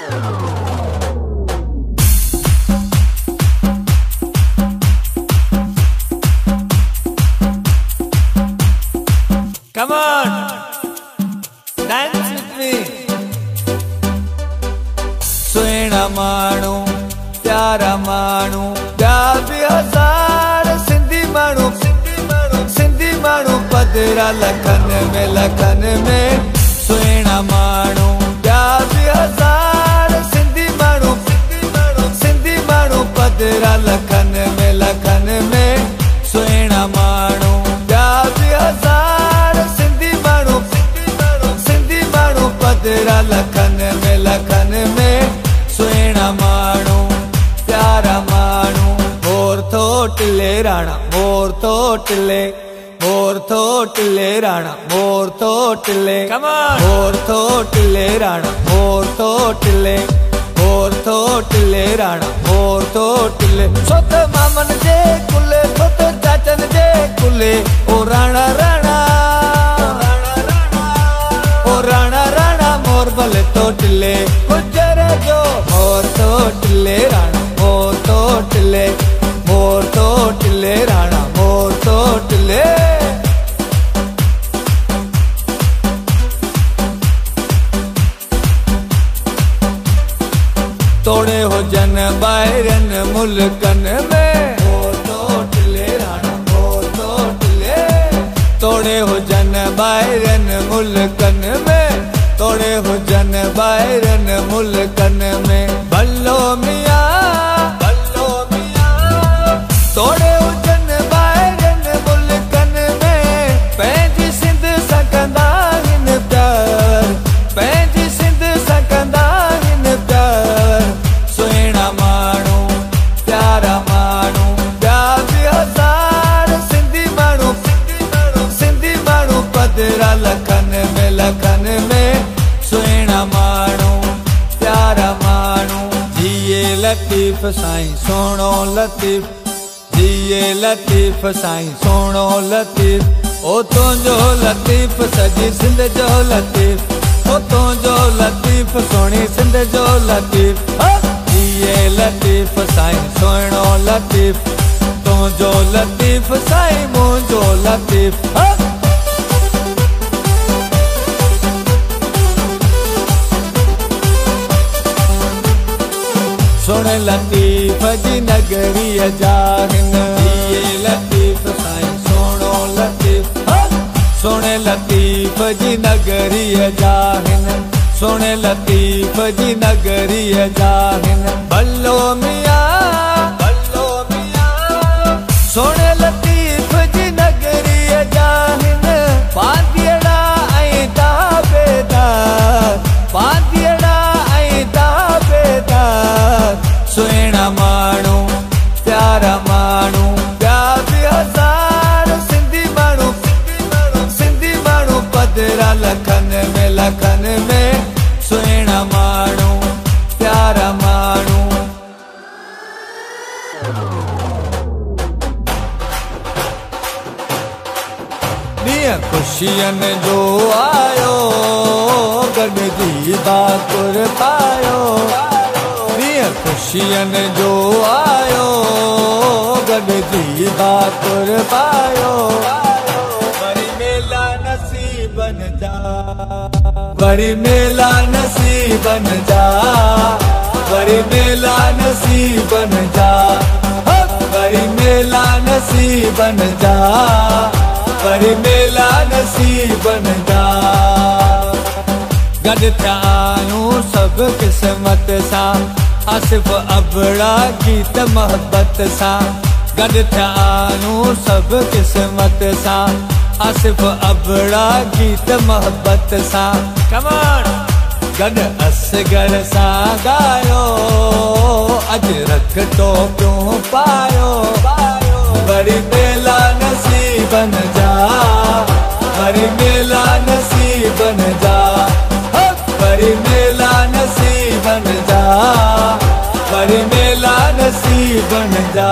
Come on, dance with me. सुहिणा माण्हू प्यारा माण्हू ॿिया बि हज़ार सिंधी माण्हू पधिरा लखनि में सुहिणा माण्हू ॿिया बि हज़ार सिंधी माण्हू पधिरा लखनि में सुहिणा माण्हू ॿिया बि हज़ार सिंधी माण्हू पधिरा लखनि में सुहिणा माण्हू प्यारा माण्हू मोर थो टिले राणा मोर थो टिले राणा मोर थो टिले मोर थो टिले राणा मोर थो टिले राणा मोर थो टिले सोत मामन जे कुले सोत चाचन जे कुले ओ राणा मोर भले तो टिले गुजर जो मोर तो टिले राणा मोर तो टिले राणा मोर तो टिले तोड़े हो जन ॿाहिरनि मुल्कनि में मोर तो टिले राणा मोर तो टिले तोड़े हो जन ॿाहिरनि मुल्कनि में तोड़े हुजन ॿाहिरनि मुल्कनि में भलो मियां तोड़े हुजन ॿाहिरनि मुल्कनि में पंहिंजी सिंध सां कंदा आहिनि प्यार पंहिंजी सिंध सां कंदा आहिनि प्यार सुहिणा माण्हू प्यारा माण्हू ॿिया बि हज़ार सिंधी माण्हू पधिरा लखनि में सुहिणा माण्हू प्यारा माण्हू जिए लतीफ़ साईं सोणो लतीफ़ जिए लतीफ़ साईं सोणो लतीफ़ ओ तुंहिंजो लतीफ़ सॼी सिंध जो लतीफ़ ओ तुंहिंजो लतीफ़ सोणी सिंध जो लतीफ़ जिए लतीफ़ साईं सोणो लतीफ़ तुंहिंजो लतीफ़ साईं मुंहिंजो लतीफ़ सुण लतीफ़ जी नगरीअ जा हिन लतीफ़ साईं सोणो लतीफ़ सुण लतीफ़ जी नगरीअ जा हिन सुण लतीफ़ जी नगरीअ जा हिन भलो मियां सुण लतीफ़ जी नगरीअ जा हिन पांदियड़ा ऐं दाबेदार पांदियड़ा ऐं दाबेदार सुहिणा माण्हू प्यारा माण्हू ॿिया बि हज़ार सिंधी माण्हू पधिरा लखनि में सुहिणा माण्हू प्यारा माण्हू ॾींहुं ख़ुशियनि जो आयो गॾिजी बाकुर पायो ख़ुशियनि जो आयो गॾिजी बाकुर पायो वरी मेला नसीबनि जा वरी मेला नसीबनि जा वरी मेला नसीबनि जा वरी मेला नसीबनि जा वरी मेला नसीबनि जा गॾु थिया आहियूं सभु क़िस्मत सां आसिफ़ अबड़ा गीत मोहब्बत सां गॾु थिया आहियूं सभु क़िस्मत सां आसिफ़ अबड़ा गीत मोहब्बत सां गॾु असगर सां गायो अॼु रख टोपियूं पायो वरी मेला नसीबनि जा वरी मेला नसीबनि जा वरी मेला नसीबनि जा वरी मेला नसीबनि जा